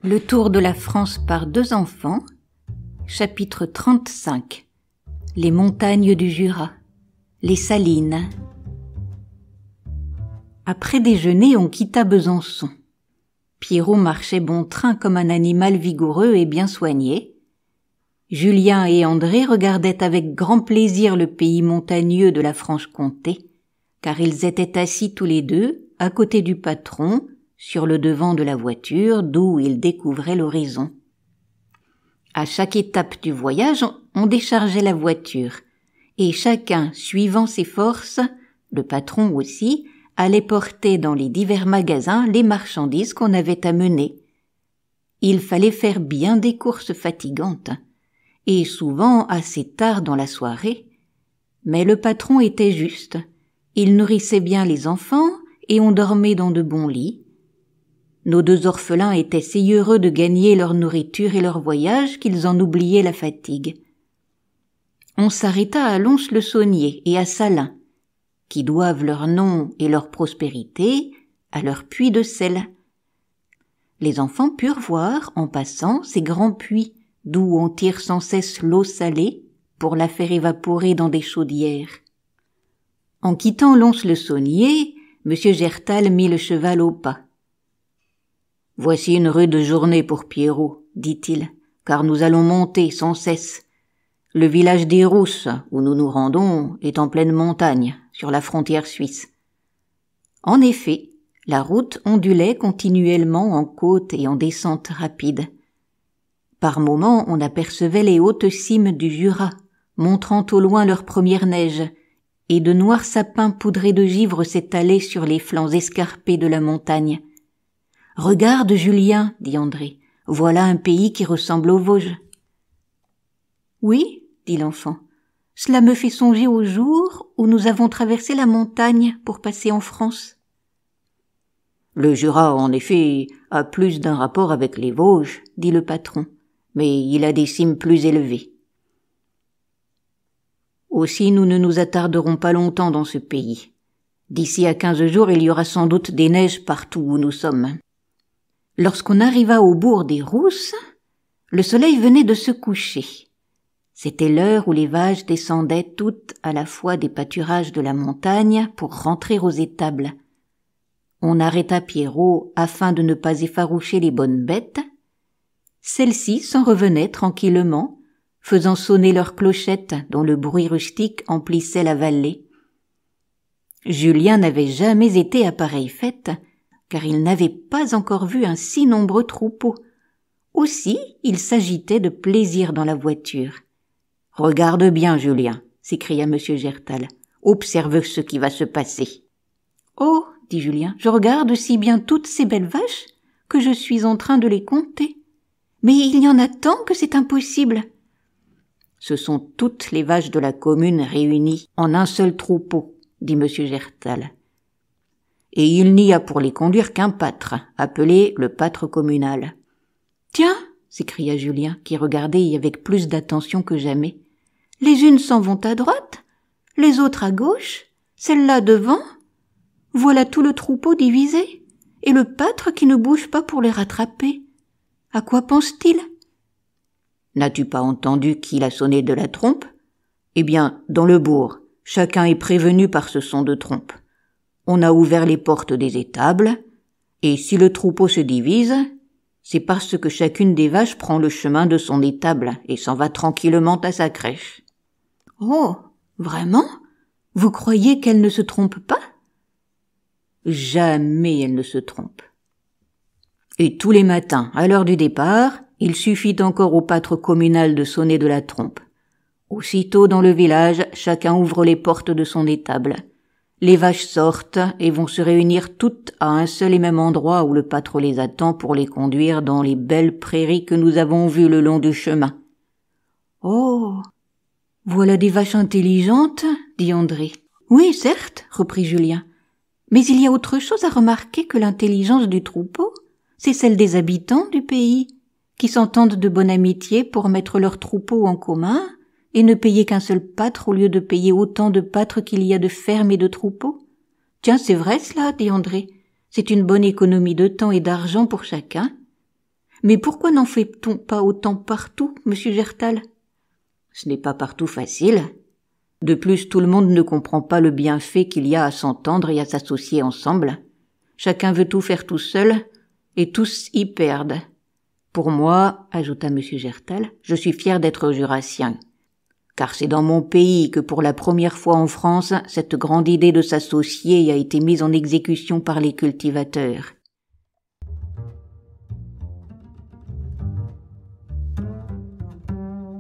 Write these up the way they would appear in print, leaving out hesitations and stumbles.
Le tour de la France par 2 enfants, chapitre 35. Les montagnes du Jura, les Salines. Après déjeuner, on quitta Besançon. Pierrot marchait bon train comme un animal vigoureux et bien soigné. Julien et André regardaient avec grand plaisir le pays montagneux de la Franche-Comté, car ils étaient assis tous les deux, à côté du patron, sur le devant de la voiture, d'où ils découvraient l'horizon. À chaque étape du voyage, on déchargeait la voiture, et chacun, suivant ses forces, le patron aussi, allait porter dans les divers magasins les marchandises qu'on avait à mener. Il fallait faire bien des courses fatigantes, et souvent assez tard dans la soirée, mais le patron était juste. Il nourrissait bien les enfants, et on dormait dans de bons lits. Nos 2 orphelins étaient si heureux de gagner leur nourriture et leur voyage qu'ils en oubliaient la fatigue. On s'arrêta à Lons-le-Saunier et à Salins, qui doivent leur nom et leur prospérité à leur puits de sel. Les enfants purent voir, en passant, ces grands puits, d'où on tire sans cesse l'eau salée pour la faire évaporer dans des chaudières. En quittant Lons-le-Saunier, M. Gertal mit le cheval au pas. « Voici une rude journée pour Pierrot, dit-il, car nous allons monter sans cesse. Le village des Rousses, où nous nous rendons, est en pleine montagne, sur la frontière suisse. » En effet, la route ondulait continuellement en côte et en descente rapide. Par moments, on apercevait les hautes cimes du Jura, montrant au loin leurs premières neiges, et de noirs sapins poudrés de givre s'étalaient sur les flancs escarpés de la montagne. « Regarde, Julien, dit André, voilà un pays qui ressemble aux Vosges. »« Oui, dit l'enfant, cela me fait songer au jour où nous avons traversé la montagne pour passer en France. » Le Jura, en effet, a plus d'un rapport avec les Vosges, dit le patron, mais il a des cimes plus élevées. Aussi nous ne nous attarderons pas longtemps dans ce pays. D'ici à 15 jours, il y aura sans doute des neiges partout où nous sommes. Lorsqu'on arriva au bourg des Rousses, le soleil venait de se coucher. C'était l'heure où les vaches descendaient toutes à la fois des pâturages de la montagne pour rentrer aux étables. On arrêta Pierrot afin de ne pas effaroucher les bonnes bêtes. Celles-ci s'en revenaient tranquillement, faisant sonner leurs clochettes dont le bruit rustique emplissait la vallée. Julien n'avait jamais été à pareille fête, car il n'avait pas encore vu un si nombreux troupeau. Aussi, il s'agitait de plaisir dans la voiture. « Regarde bien, Julien, » s'écria M. Gertal. « Observe ce qui va se passer. »« Oh, dit Julien, je regarde si bien toutes ces belles vaches que je suis en train de les compter. Mais il y en a tant que c'est impossible. » Ce sont toutes les vaches de la commune réunies en un seul troupeau, dit M. Gertal. Et il n'y a pour les conduire qu'un pâtre, appelé le pâtre communal. « Tiens !» s'écria Julien, qui regardait avec plus d'attention que jamais. « Les unes s'en vont à droite, les autres à gauche, celles-là devant. Voilà tout le troupeau divisé, et le pâtre qui ne bouge pas pour les rattraper. À quoi pense-t-il ?»« N'as-tu pas entendu qu'il a sonné de la trompe ? Eh bien, dans le bourg, chacun est prévenu par ce son de trompe. On a ouvert les portes des étables, et si le troupeau se divise, c'est parce que chacune des vaches prend le chemin de son étable et s'en va tranquillement à sa crèche. »« Oh, vraiment ? Vous croyez qu'elle ne se trompe pas ? » ?»« Jamais elle ne se trompe. Et tous les matins, à l'heure du départ, il suffit encore au pâtre communal de sonner de la trompe. Aussitôt dans le village, chacun ouvre les portes de son étable. Les vaches sortent et vont se réunir toutes à un seul et même endroit où le pâtre les attend pour les conduire dans les belles prairies que nous avons vues le long du chemin. »« Oh, voilà des vaches intelligentes, » dit André. « Oui, certes, » reprit Julien. « Mais il y a autre chose à remarquer que l'intelligence du troupeau, c'est celle des habitants du pays, qui s'entendent de bonne amitié pour mettre leur troupeau en commun et ne payer qu'un seul pâtre au lieu de payer autant de pâtres qu'il y a de fermes et de troupeaux. Tiens, c'est vrai cela, dit André. C'est une bonne économie de temps et d'argent pour chacun. Mais pourquoi n'en fait-on pas autant partout, monsieur Gertal? Ce n'est pas partout facile. De plus, tout le monde ne comprend pas le bienfait qu'il y a à s'entendre et à s'associer ensemble. Chacun veut tout faire tout seul, et tous y perdent. Pour moi, ajouta M. Gertal, je suis fier d'être jurassien. Car c'est dans mon pays que pour la première fois en France, cette grande idée de s'associer a été mise en exécution par les cultivateurs.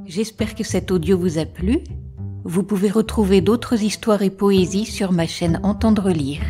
J'espère que cet audio vous a plu. Vous pouvez retrouver d'autres histoires et poésies sur ma chaîne Entendre lire.